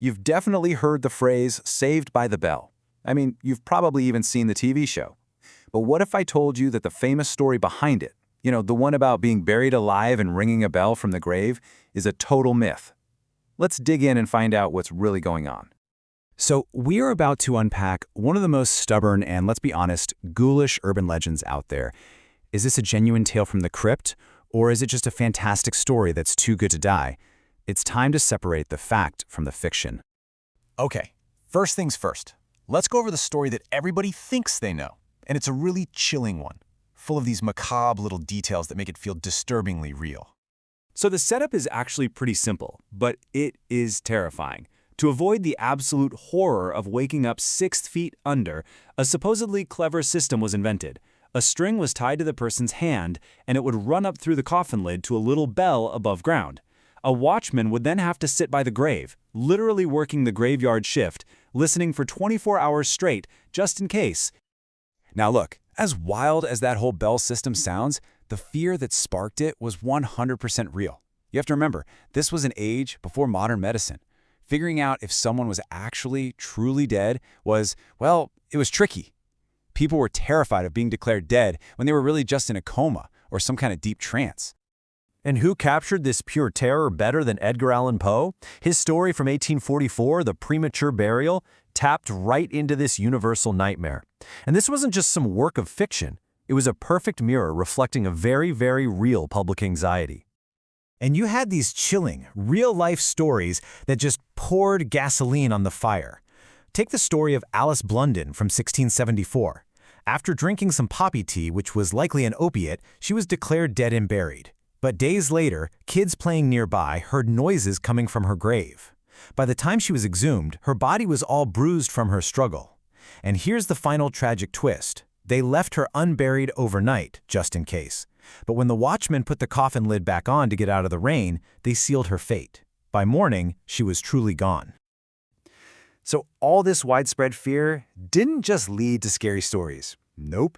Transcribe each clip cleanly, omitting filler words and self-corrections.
You've definitely heard the phrase "saved by the bell." I mean, you've probably even seen the TV show. But what if I told you that the famous story behind it, the one about being buried alive and ringing a bell from the grave, is a total myth? Let's dig in and find out what's really going on. So we are about to unpack one of the most stubborn and, let's be honest, ghoulish urban legends out there. Is this a genuine tale from the crypt, or is it just a fantastic story that's too good to die? It's time to separate the fact from the fiction. Okay, first things first. Let's go over the story that everybody thinks they know. And it's a really chilling one, full of these macabre little details that make it feel disturbingly real. So the setup is actually pretty simple, but it is terrifying. To avoid the absolute horror of waking up 6 feet under, a supposedly clever system was invented. A string was tied to the person's hand, and it would run up through the coffin lid to a little bell above ground. A watchman would then have to sit by the grave, literally working the graveyard shift, listening for 24 hours straight, just in case. Now look, as wild as that whole bell system sounds, the fear that sparked it was 100% real. You have to remember, this was an age before modern medicine. Figuring out if someone was actually, truly dead was, well, it was tricky. People were terrified of being declared dead when they were really just in a coma or some kind of deep trance. And who captured this pure terror better than Edgar Allan Poe? His story from 1844, The Premature Burial, tapped right into this universal nightmare. And this wasn't just some work of fiction. It was a perfect mirror reflecting a very, very real public anxiety. And you had these chilling, real-life stories that just poured gasoline on the fire. Take the story of Alice Blunden from 1674. After drinking some poppy tea, which was likely an opiate, she was declared dead and buried. But days later, kids playing nearby heard noises coming from her grave. By the time she was exhumed, her body was all bruised from her struggle. And here's the final tragic twist. They left her unburied overnight, just in case. But when the watchmen put the coffin lid back on to get out of the rain, they sealed her fate. By morning, she was truly gone. So all this widespread fear didn't just lead to scary stories. Nope,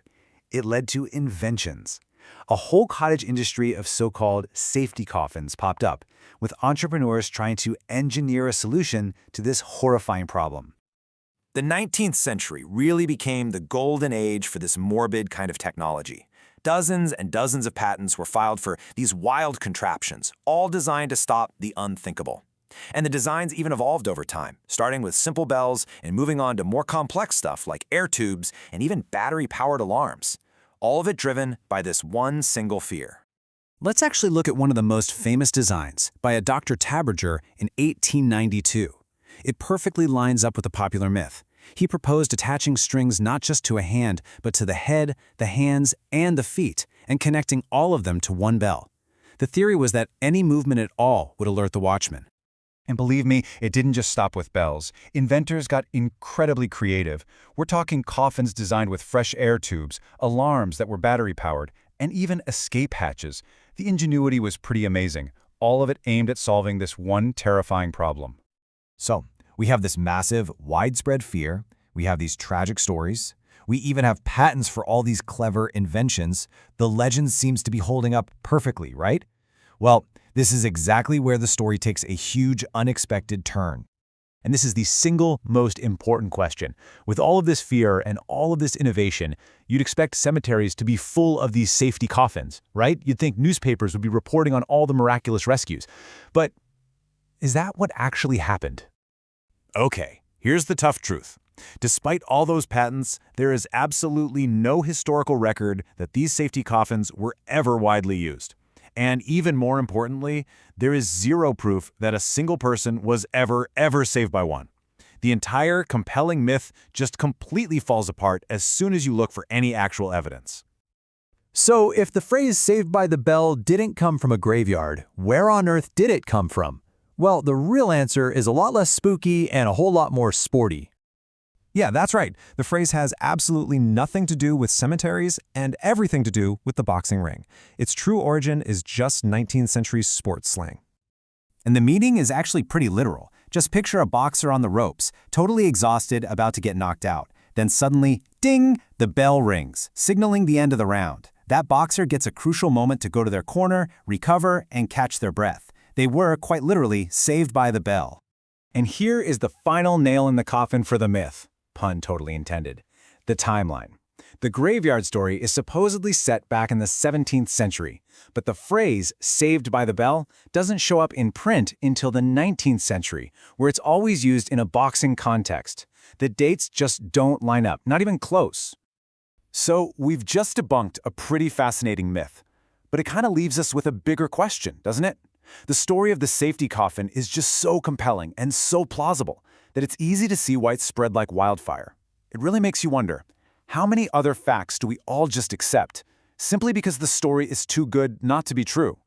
it led to inventions. A whole cottage industry of so-called safety coffins popped up, with entrepreneurs trying to engineer a solution to this horrifying problem. The 19th century really became the golden age for this morbid kind of technology. Dozens and dozens of patents were filed for these wild contraptions, all designed to stop the unthinkable. And the designs even evolved over time, starting with simple bells and moving on to more complex stuff like air tubes and even battery-powered alarms. All of it driven by this one single fear. Let's actually look at one of the most famous designs by a Dr. Taberger in 1892. It perfectly lines up with the popular myth. He proposed attaching strings not just to a hand, but to the head, the hands, and the feet, and connecting all of them to one bell. The theory was that any movement at all would alert the watchman. And believe me, it didn't just stop with bells. Inventors got incredibly creative. We're talking coffins designed with fresh air tubes, alarms that were battery-powered, and even escape hatches. The ingenuity was pretty amazing, all of it aimed at solving this one terrifying problem. So, we have this massive, widespread fear, we have these tragic stories, we even have patents for all these clever inventions. The legend seems to be holding up perfectly, right? Well, this is exactly where the story takes a huge, unexpected turn. And this is the single most important question. With all of this fear and all of this innovation, you'd expect cemeteries to be full of these safety coffins, right? You'd think newspapers would be reporting on all the miraculous rescues. But is that what actually happened? Okay, here's the tough truth. Despite all those patents, there is absolutely no historical record that these safety coffins were ever widely used. And even more importantly, there is zero proof that a single person was ever saved by one. The entire compelling myth just completely falls apart as soon as you look for any actual evidence. So if the phrase "saved by the bell" didn't come from a graveyard, where on earth did it come from? Well, the real answer is a lot less spooky and a whole lot more sporty. Yeah, that's right. The phrase has absolutely nothing to do with cemeteries and everything to do with the boxing ring. Its true origin is just 19th century sports slang. And the meaning is actually pretty literal. Just picture a boxer on the ropes, totally exhausted, about to get knocked out. Then suddenly, ding, the bell rings, signaling the end of the round. That boxer gets a crucial moment to go to their corner, recover, and catch their breath. They were, quite literally, saved by the bell. And here is the final nail in the coffin for the myth, pun totally intended, the timeline. The graveyard story is supposedly set back in the 17th century, but the phrase, saved by the bell, doesn't show up in print until the 19th century, where it's always used in a boxing context. The dates just don't line up, not even close. So we've just debunked a pretty fascinating myth, but it kind of leaves us with a bigger question, doesn't it? The story of the safety coffin is just so compelling and so plausible that it's easy to see why it's spread like wildfire. It really makes you wonder, how many other facts do we all just accept, simply because the story is too good not to be true?